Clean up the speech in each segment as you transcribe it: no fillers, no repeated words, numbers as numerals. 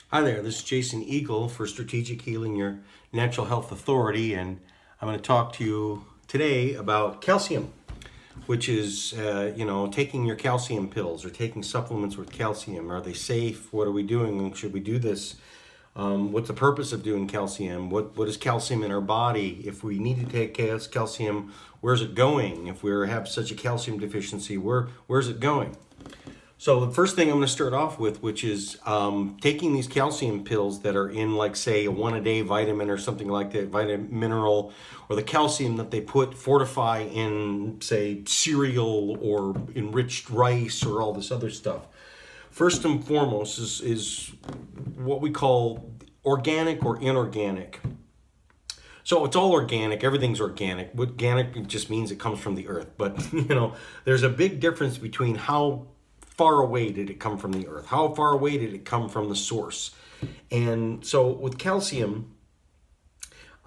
Hi there, this is Jason Eagle for Strategic Healing, your natural health authority, and I'm going to talk to you today about calcium, which is, taking your calcium pills or taking supplements with calcium. Are they safe? What are we doing? Should we do this? What's the purpose of doing calcium? What is calcium in our body? If we need to take calcium, where's it going? If we have such a calcium deficiency, where's it going? So the first thing I'm going to start off with, which is taking these calcium pills that are in, like, say, a one-a-day vitamin or something like that, vitamin mineral, or the calcium that they fortify in, say, cereal or enriched rice or all this other stuff. First and foremost is what we call organic or inorganic. So it's all organic. Everything's organic. Organic just means it comes from the earth. But, there's a big difference between how far away did it come from the earth? How far away did it come from the source? And so with calcium,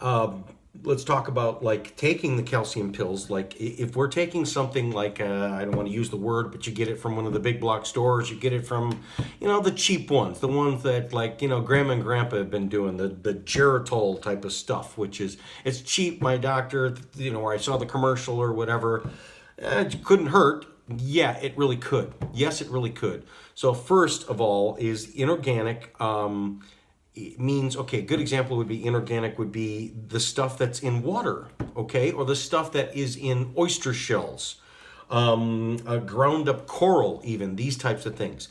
let's talk about, like, taking the calcium pills. Like, if we're taking something like, I don't want to use the word, but you get it from one of the big block stores, you get it from, the cheap ones, the ones that, like, grandma and grandpa have been doing, the Geritol type of stuff, which is, it's cheap. My doctor, where I saw the commercial or whatever, it couldn't hurt. Yeah, it really could. Yes, it really could. So first of all is inorganic. It means, okay, good example would be inorganic would be the stuff that's in water, okay, or the stuff that is in oyster shells, ground up coral, even these types of things.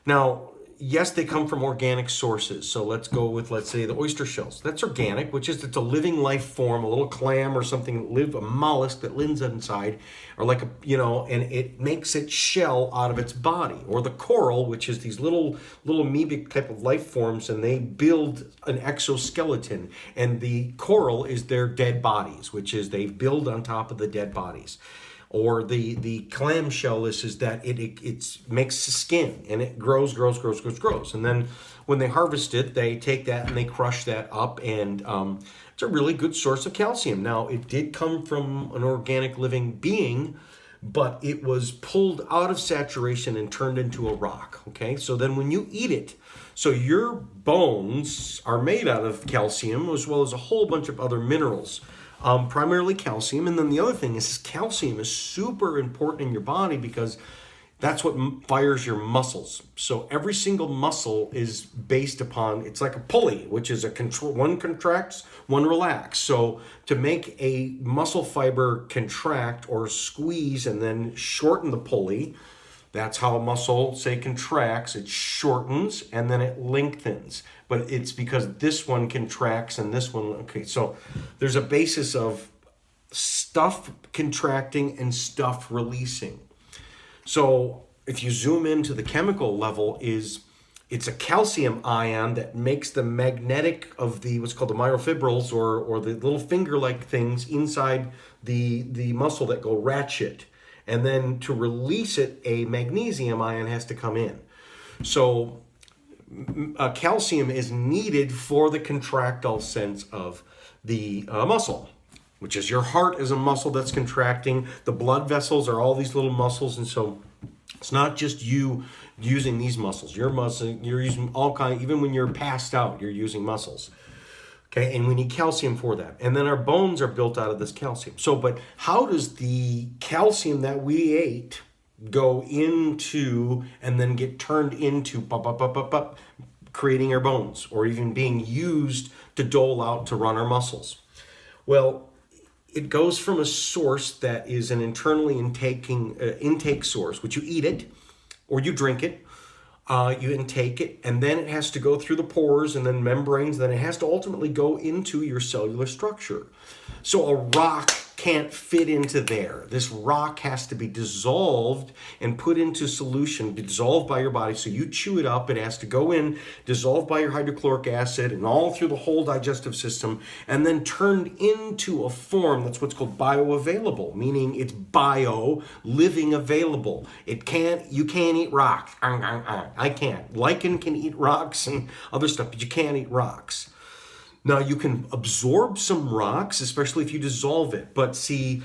Now, yes, they come from organic sources. So let's go with, let's say, the oyster shells. That's organic, which is, it's a living life form, a little clam or something, a mollusk that lives inside, or like and it makes its shell out of its body. Or the coral, which is these little amoebic type of life forms, and they build an exoskeleton. And the coral is their dead bodies, which is they build on top of the dead bodies. Or the clamshell is that it makes skin, and it grows. And then when they harvest it, they take that and they crush that up, and it's a really good source of calcium. Now, it did come from an organic living being, but it was pulled out of saturation and turned into a rock, okay? So then when you eat it, so your bones are made out of calcium as well as a whole bunch of other minerals. Primarily calcium. And then the other thing is calcium is super important in your body because that's what fires your muscles. So every single muscle is based upon, it's like a pulley, which is a control, one contracts, one relax. So to make a muscle fiber contract or squeeze and then shorten the pulley, that's how a muscle, say, contracts. It shortens and then it lengthens. But it's because this one contracts and this one, okay. So there's a basis of stuff contracting and stuff releasing. So if you zoom into the chemical level, it's a calcium ion that makes the magnetic of the what's called the myofibrils or the little finger-like things inside the muscle that go ratchet. And then to release it, a magnesium ion has to come in. So calcium is needed for the contractile sense of the muscle, which is your heart is a muscle that's contracting. The blood vessels are all these little muscles. And so it's not just you using these muscles. You're using all kinds, even when you're passed out, you're using muscles. Okay, and we need calcium for that. And then our bones are built out of this calcium. So, but how does the calcium that we ate go into and then get turned into creating our bones, or even being used to dole out to run our muscles? Well, it goes from a source that is an internally intake source, which you eat it or you drink it. You intake it, and then it has to go through the pores and then membranes, then it has to ultimately go into your cellular structure. So a rock can't fit into there. This rock has to be dissolved and put into solution, dissolved by your body. So you chew it up, it has to go in, dissolved by your hydrochloric acid and all through the whole digestive system, and then turned into a form that's what's called bioavailable, meaning it's living available. You can't eat rocks. I can't. Lichen can eat rocks and other stuff, but you can't eat rocks. Now, you can absorb some rocks, especially if you dissolve it. But see,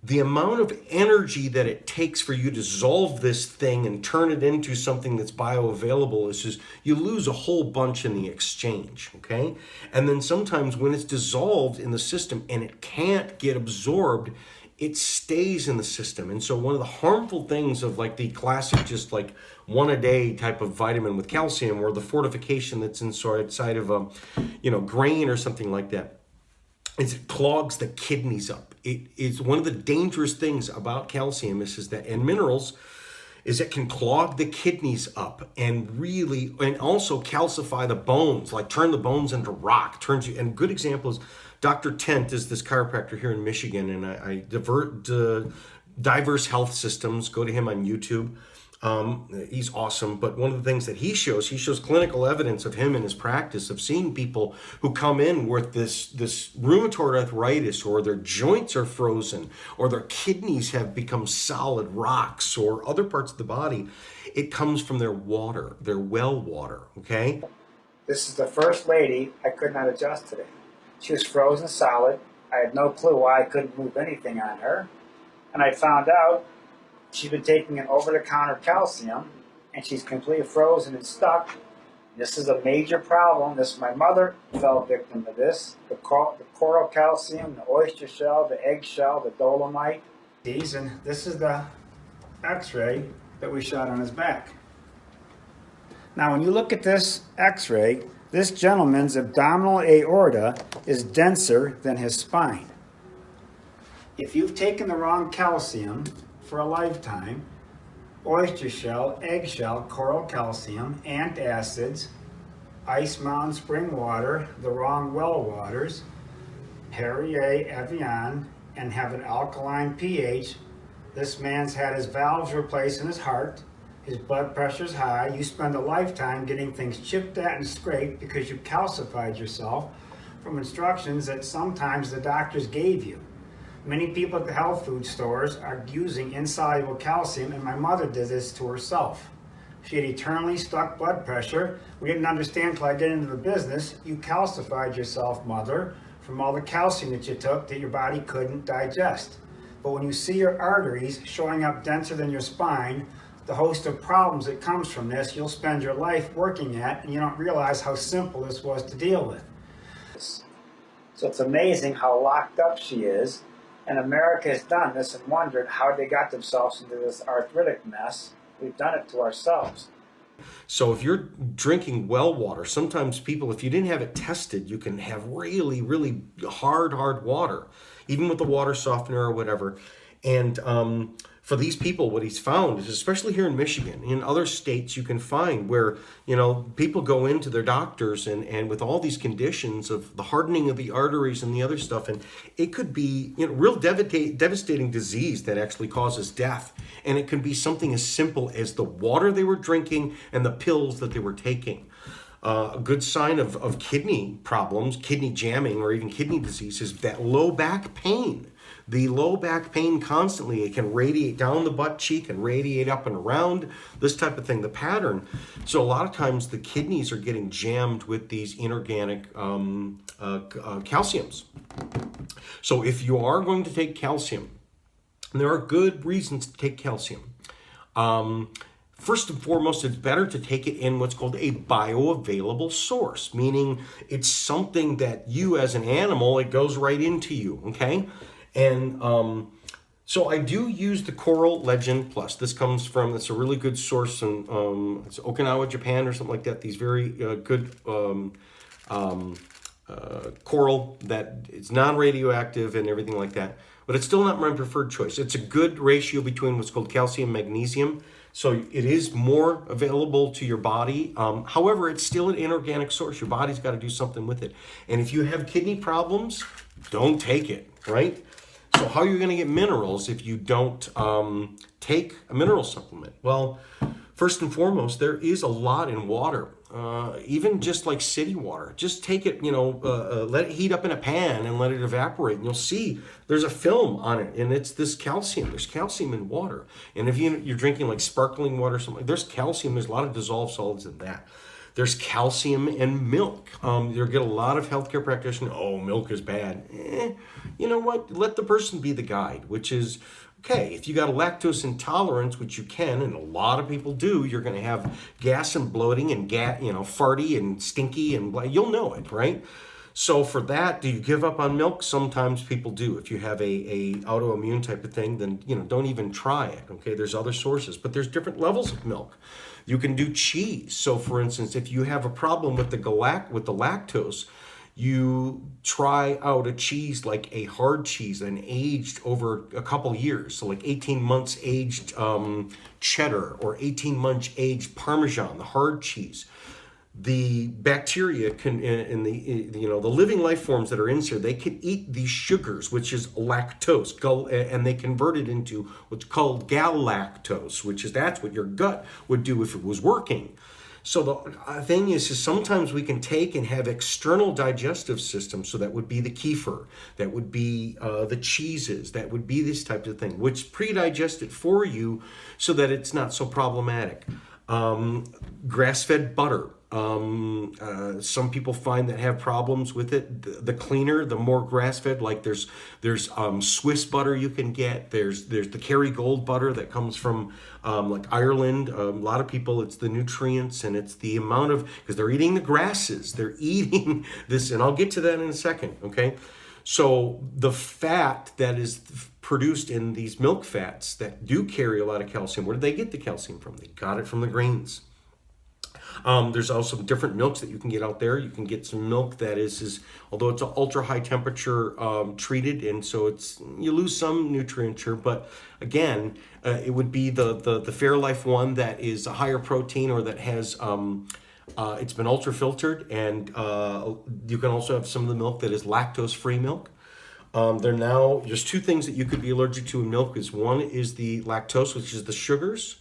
the amount of energy that it takes for you to dissolve this thing and turn it into something that's bioavailable is just, you lose a whole bunch in the exchange, okay? And then sometimes when it's dissolved in the system and it can't get absorbed, it stays in the system. And so one of the harmful things of like the classic just like one a day type of vitamin with calcium, or the fortification that's inside of a, grain or something like that, is it clogs the kidneys up. It is one of the dangerous things about calcium is that, and minerals, is it can clog the kidneys up and also calcify the bones, like turn the bones into rock. And a good example is Dr. Tent is this chiropractor here in Michigan, and I divert Diverse Health Systems. Go to him on YouTube. He's awesome. But one of the things that he shows clinical evidence of him in his practice of seeing people who come in with this rheumatoid arthritis, or their joints are frozen, or their kidneys have become solid rocks, or other parts of the body. It comes from their water, their well water, okay? This is the first lady I could not adjust today. She was frozen solid. I had no clue why I couldn't move anything on her. And I found out she's been taking an over-the-counter calcium, and she's completely frozen and stuck. This is a major problem. My mother fell victim to this. The coral calcium, the oyster shell, the egg shell, the dolomite. And this is the x-ray that we shot on his back. Now, when you look at this x-ray, this gentleman's abdominal aorta is denser than his spine. If you've taken the wrong calcium for a lifetime, oyster shell, egg shell, coral calcium, antacids, Ice Mountain spring water, the wrong well waters, Perrier, Evian, and have an alkaline pH, this man's had his valves replaced in his heart, his blood pressure's high. You spend a lifetime getting things chipped at and scraped because you calcified yourself from instructions that sometimes the doctors gave you. Many people at the health food stores are using insoluble calcium, and my mother did this to herself. She had eternally stuck blood pressure. We didn't understand until I get into the business. You calcified yourself, mother, from all the calcium that you took that your body couldn't digest. But when you see your arteries showing up denser than your spine, the host of problems that comes from this, you'll spend your life working at, and you don't realize how simple this was to deal with. So it's amazing how locked up she is, and America has done this and wondered how they got themselves into this arthritic mess. We've done it to ourselves. So if you're drinking well water, sometimes people, if you didn't have it tested, you can have really, really hard water, even with the water softener or whatever. And for these people, what he's found is, especially here in Michigan, in other states you can find where, people go into their doctors and with all these conditions of the hardening of the arteries and the other stuff, and it could be, real devastating disease that actually causes death. And it can be something as simple as the water they were drinking and the pills that they were taking. A good sign of kidney problems, kidney jamming, or even kidney disease is that low back pain. The low back pain constantly, it can radiate down the butt cheek and radiate up and around, this type of thing, the pattern. So a lot of times the kidneys are getting jammed with these inorganic calciums. So if you are going to take calcium, and there are good reasons to take calcium, first and foremost, it's better to take it in what's called a bioavailable source, meaning it's something that you as an animal, it goes right into you, okay? And so I do use the Coral Legend Plus. This comes from, it's a really good source in it's Okinawa, Japan or something like that. These very good coral that it's non-radioactive and everything like that. But it's still not my preferred choice. It's a good ratio between what's called calcium and magnesium. So it is more available to your body. However, it's still an inorganic source. Your body's got to do something with it. And if you have kidney problems, don't take it, right? So how are you going to get minerals if you don't take a mineral supplement? Well, first and foremost, there is a lot in water. Even just like city water, just take it, let it heat up in a pan and let it evaporate, and you'll see there's a film on it, and it's this calcium. There's calcium in water. And if you're drinking like sparkling water or something, there's calcium. There's a lot of dissolved solids in that. There's calcium in milk. You'll get a lot of healthcare practitioners, oh, milk is bad. You know what? Let the person be the guide, which is, okay, if you got a lactose intolerance, which you can, and a lot of people do, you're going to have gas and bloating and farty and stinky and you'll know it, right? So for that, do you give up on milk? Sometimes people do. If you have a autoimmune type of thing, then don't even try it. Okay, there's other sources, but there's different levels of milk. You can do cheese. So for instance, if you have a problem with the lactose, you try out a cheese like a hard cheese and aged over a couple years. So like 18 months aged cheddar or 18 months aged Parmesan, the hard cheese. The bacteria can, in the living life forms that are in here, they can eat these sugars, which is lactose, and they convert it into what's called galactose, that's what your gut would do if it was working. So the thing is sometimes we can take and have external digestive systems. So that would be the kefir, that would be the cheeses, that would be this type of thing, which pre-digest it for you so that it's not so problematic. Grass-fed butter. Some people find that have problems with it. The cleaner, the more grass-fed. Like there's Swiss butter you can get. There's the Kerrygold butter that comes from like Ireland. A lot of people, it's the nutrients and it's the amount of, because they're eating the grasses. They're eating this, and I'll get to that in a second. Okay, so the fat that is produced in these milk fats that do carry a lot of calcium, where do they get the calcium from? They got it from the grains. There's also different milks that you can get out there. You can get some milk that is although it's an ultra high temperature treated, and so you lose some nutrienture. But again, it would be the Fairlife one that is a higher protein or that has it's been ultra filtered, and you can also have some of the milk that is lactose free milk. There's two things that you could be allergic to in milk. One is the lactose, which is the sugars.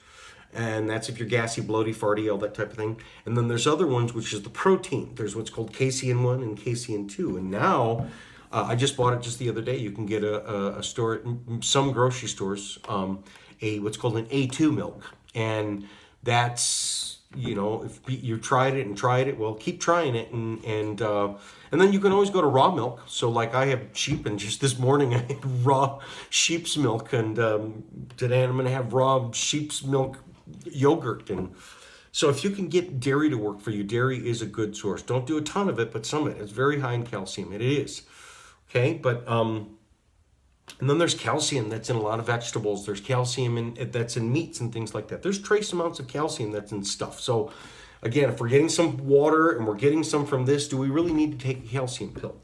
And that's if you're gassy, bloaty, farty, all that type of thing. And then there's other ones, which is the protein. There's what's called casein 1 and casein 2. And now, I just bought it just the other day. You can get a store, some grocery stores, what's called an A2 milk. And that's, if you tried it, well, keep trying it. And then you can always go to raw milk. So like I have sheep, and just this morning I had raw sheep's milk. And today I'm going to have raw sheep's milk yogurt. And so if you can get dairy to work for you, dairy is a good source. Don't do a ton of it, but some of it. It's very high in calcium. It is. Okay, but and then there's calcium that's in a lot of vegetables. There's calcium that's in meats and things like that. There's trace amounts of calcium that's in stuff. So again, if we're getting some water and we're getting some from this, do we really need to take a calcium pill?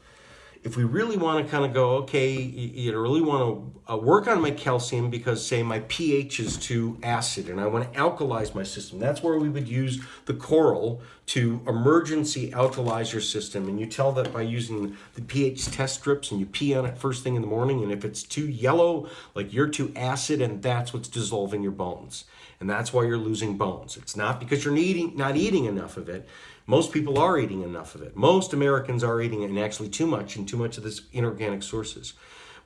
If we really want to kind of go, okay, you really want to work on my calcium because, say, my pH is too acid and I want to alkalize my system, that's where we would use the coral to emergency alkalize your system. And you tell that by using the pH test strips, and you pee on it first thing in the morning. And if it's too yellow, like you're too acid, and that's what's dissolving your bones. And that's why you're losing bones. It's not because you're not eating enough of it. Most people are eating enough of it. Most Americans are eating it, and actually too much of this inorganic sources.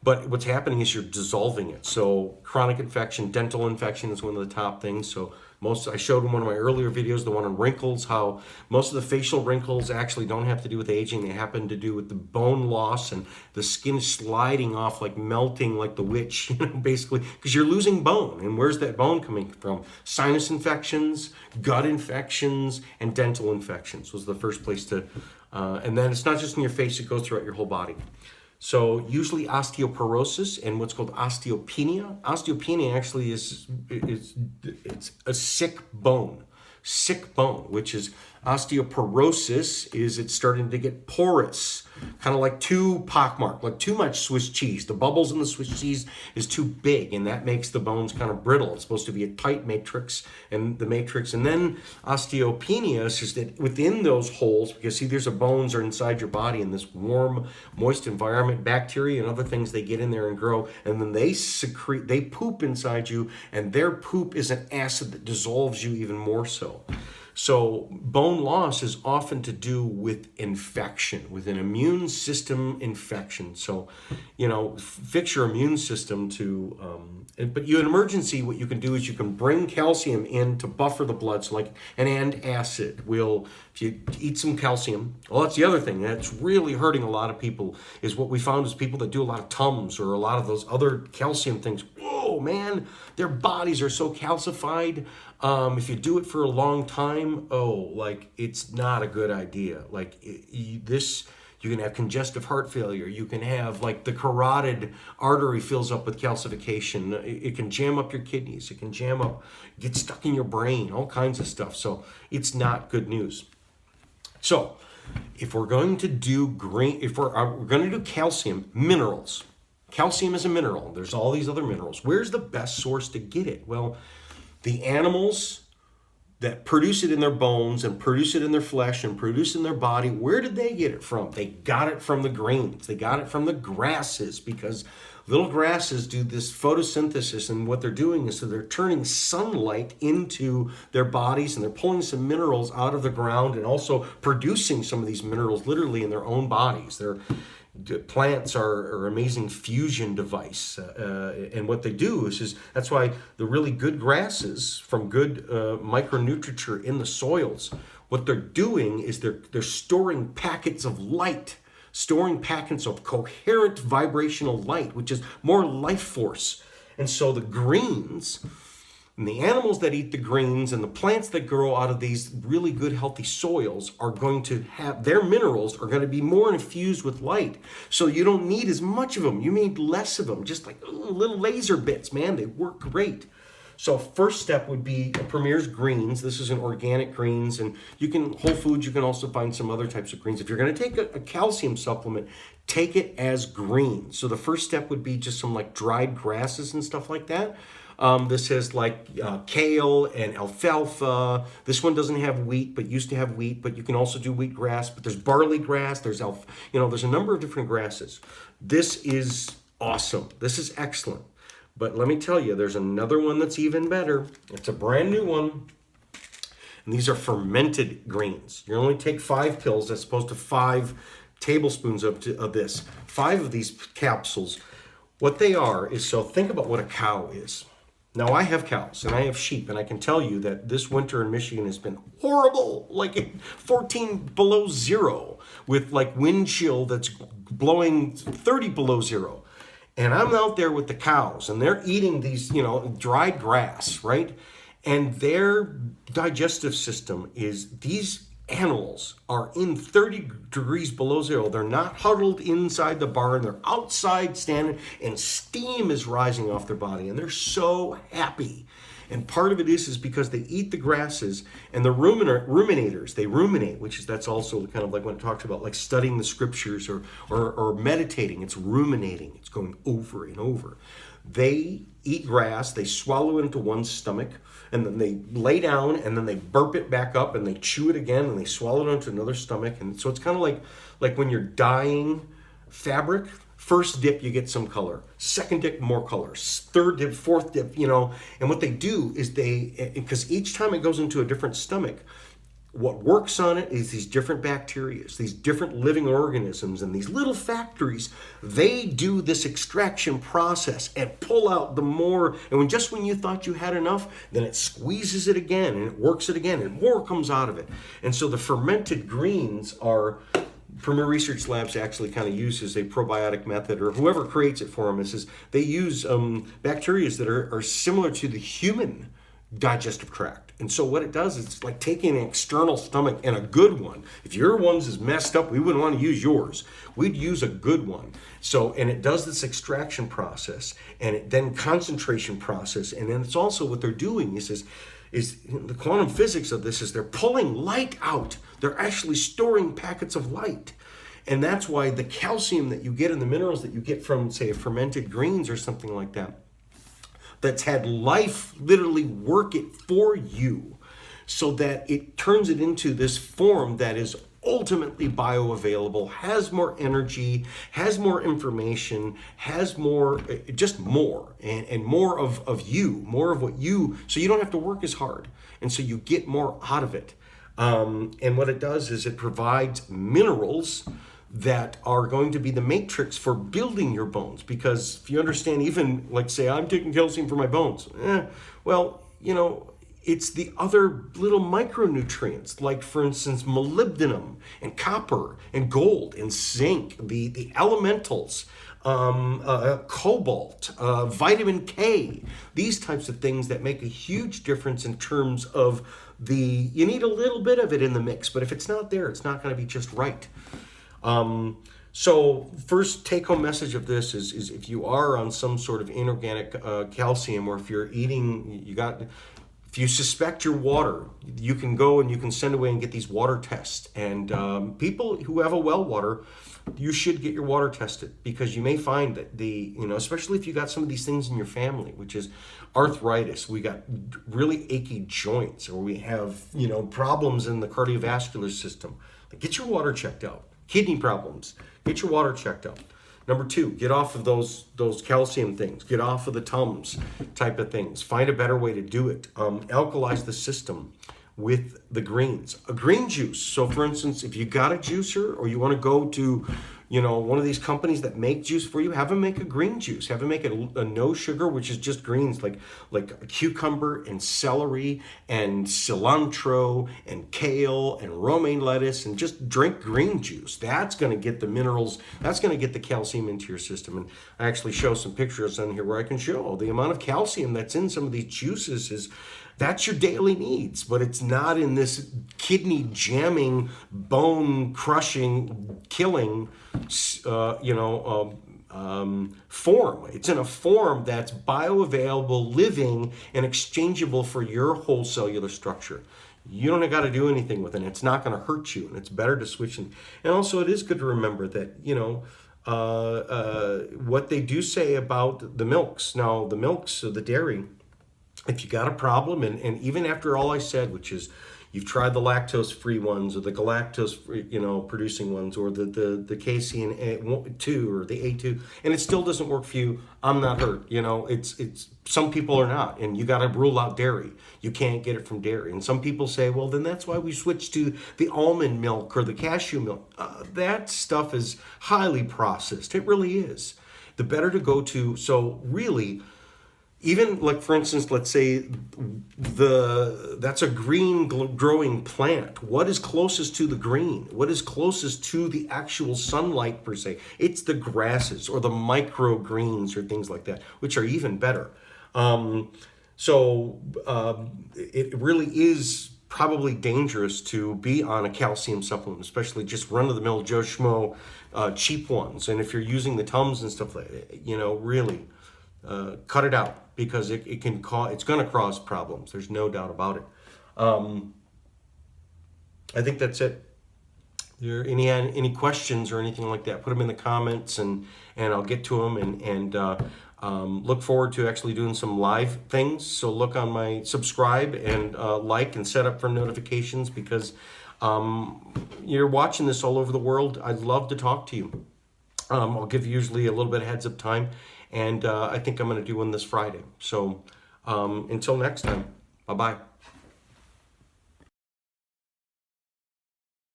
But what's happening is you're dissolving it. So chronic infection, dental infection is one of the top things. So I showed in one of my earlier videos, the one on wrinkles, how most of the facial wrinkles actually don't have to do with aging. They happen to do with the bone loss and the skin sliding off, like melting like the witch, basically, because you're losing bone. And where's that bone coming from? Sinus infections, gut infections, and dental infections was the first place to, and then it's not just in your face, it goes throughout your whole body. So usually osteoporosis and what's called osteopenia. Osteopenia actually is a sick bone, which is osteoporosis is it's starting to get porous, kind of like too pockmarked, like too much Swiss cheese. The bubbles in the Swiss cheese is too big, and that makes the bones kind of brittle. It's supposed to be a tight matrix, and then osteopenia is just that within those holes, because see, there's bones are inside your body in this warm, moist environment, bacteria and other things, they get in there and grow, and then they poop inside you, and their poop is an acid that dissolves you even more so. So bone loss is often to do with infection, with an immune system infection. So, fix your immune system but in emergency, what you can do is you can bring calcium in to buffer the blood. So like an antacid if you eat some calcium. Well, that's the other thing that's really hurting a lot of people is what we found is people that do a lot of Tums or a lot of those other calcium things. Whoa, man, their bodies are so calcified. If you do it for a long time, it's not a good idea. You can have congestive heart failure. You can have the carotid artery fills up with calcification. It can jam up your kidneys. It can get stuck in your brain, all kinds of stuff. So it's not good news. So if we're going to do calcium, minerals. Calcium is a mineral. There's all these other minerals. Where's the best source to get it? Well, the animals that produce it in their bones and produce it in their flesh and produce it in their body, where did they get it from? They got it from the grains. They got it from the grasses, because little grasses do this photosynthesis, and what they're doing is they're turning sunlight into their bodies, and they're pulling some minerals out of the ground and also producing some of these minerals literally in their own bodies. Plants are amazing fusion device, and what they do is that's why the really good grasses from good micronutriture in the soils, what they're doing is they're storing packets of light, storing packets of coherent vibrational light, which is more life force. And so the greens and the animals that eat the greens and the plants that grow out of these really good healthy soils are going to have, their minerals are going to be more infused with light. So you don't need as much of them. You need less of them, just like little laser bits, man. They work great. So first step would be Premier's Greens. This is an organic greens, and Whole Foods, you can also find some other types of greens. If you're going to take a calcium supplement, take it as greens. So the first step would be just some dried grasses and stuff like that. This has kale and alfalfa. This one doesn't have wheat, but used to have wheat, but you can also do wheatgrass. But there's barley grass, there's there's a number of different grasses. This is awesome. This is excellent. But let me tell you, there's another one that's even better. It's a brand new one. And these are fermented greens. You only take 5 pills as opposed to 5 tablespoons of this. 5 of these capsules. What they are is, so think about what a cow is. Now, I have cows and I have sheep, and I can tell you that this winter in Michigan has been horrible, 14 below zero, with wind chill that's blowing 30 below zero. And I'm out there with the cows, and they're eating these, dried grass, right? And their digestive system is, these animals are in 30 degrees below zero. They're not huddled inside the barn. They're outside standing, and steam is rising off their body, and they're so happy. And part of it is because they eat the grasses, and the ruminators, they ruminate, that's also kind of when it talks about studying the scriptures or meditating. It's ruminating. It's going over and over. They eat grass, they swallow it into one stomach, and then they lay down, and then they burp it back up, and they chew it again, and they swallow it into another stomach. And so it's kind of like when you're dyeing fabric. First dip, you get some color. Second dip, more color. Third dip, fourth dip, And what they do is because each time it goes into a different stomach, what works on it is these different bacteria, these different living organisms, and these little factories. They do this extraction process and pull out the more. And when you thought you had enough, then it squeezes it again, and it works it again, and more comes out of it. And so the fermented greens are, Premier Research Labs actually kind of uses a probiotic method, or whoever creates it for them, they use bacteria that are similar to the human digestive tract. And so what it does is it's like taking an external stomach and a good one. If your one's is messed up, we wouldn't want to use yours. We'd use a good one. So, and it does this extraction process, and it then concentration process. And then it's also what they're doing is the quantum physics of this is they're pulling light out. They're actually storing packets of light. And that's why the calcium that you get and the minerals that you get from, say, fermented greens or something like that, that's had life literally work it for you so that it turns it into this form that is ultimately bioavailable, has more energy, has more information, has more, just more, and more of you, more of what you, so you don't have to work as hard. And so you get more out of it. And what it does is it provides minerals that are going to be the matrix for building your bones. Because if you understand, even like say, I'm taking calcium for my bones. Well, it's the other little micronutrients, like for instance, molybdenum and copper and gold and zinc, the elementals, cobalt, vitamin K, these types of things that make a huge difference in terms of you need a little bit of it in the mix, but if it's not there, it's not going to be just right. So first take-home message of this is if you are on some sort of inorganic calcium, or if you're eating, if you suspect your water, you can go and you can send away and get these water tests. And people who have a well water, you should get your water tested, because you may find that especially if you got some of these things in your family, which is arthritis, we got really achy joints, or we have, problems in the cardiovascular system. Get your water checked out. Kidney problems, get your water checked out. Number 2, get off of those calcium things. Get off of the Tums type of things. Find a better way to do it. Alkalize the system with the greens. A green juice. So for instance, if you got a juicer, or you want to go to one of these companies that make juice for you, have them make a green juice. Have them make a no sugar, which is just greens, like cucumber and celery and cilantro and kale and romaine lettuce, and just drink green juice. That's going to get the minerals, that's going to get the calcium into your system. And I actually show some pictures on here where I can show the amount of calcium that's in some of these juices. That's your daily needs, but it's not in this kidney jamming, bone crushing, killing, form. It's in a form that's bioavailable, living, and exchangeable for your whole cellular structure. You don't got to do anything with it. It's not going to hurt you, and it's better to switch. And also, it is good to remember that what they do say about the milks. Now, the milks, the dairy. If you got a problem, and even after all I said, which is you've tried the lactose-free ones, or the galactose, producing ones, or the casein 2 or the A2, and it still doesn't work for you, I'm not hurt. It's some people are not, and you got to rule out dairy. You can't get it from dairy. And some people say, well, then that's why we switched to the almond milk or the cashew milk. That stuff is highly processed. It really is. The better to go to, so really, even like for instance, let's say that's a green growing plant. What is closest to the green? What is closest to the actual sunlight per se? It's the grasses or the microgreens or things like that, which are even better. It really is probably dangerous to be on a calcium supplement, especially just run-of-the-mill Joe Schmo cheap ones. And if you're using the Tums and stuff like that, really cut it out, because it's going to cause problems. There's no doubt about it. I think that's it. There any questions or anything like that, put them in the comments, and I'll get to them, and look forward to actually doing some live things. So look on my subscribe and like and set up for notifications, because you're watching this all over the world. I'd love to talk to you. I'll give usually a little bit of heads up time, and I think I'm going to do one this Friday. So until next time, bye-bye.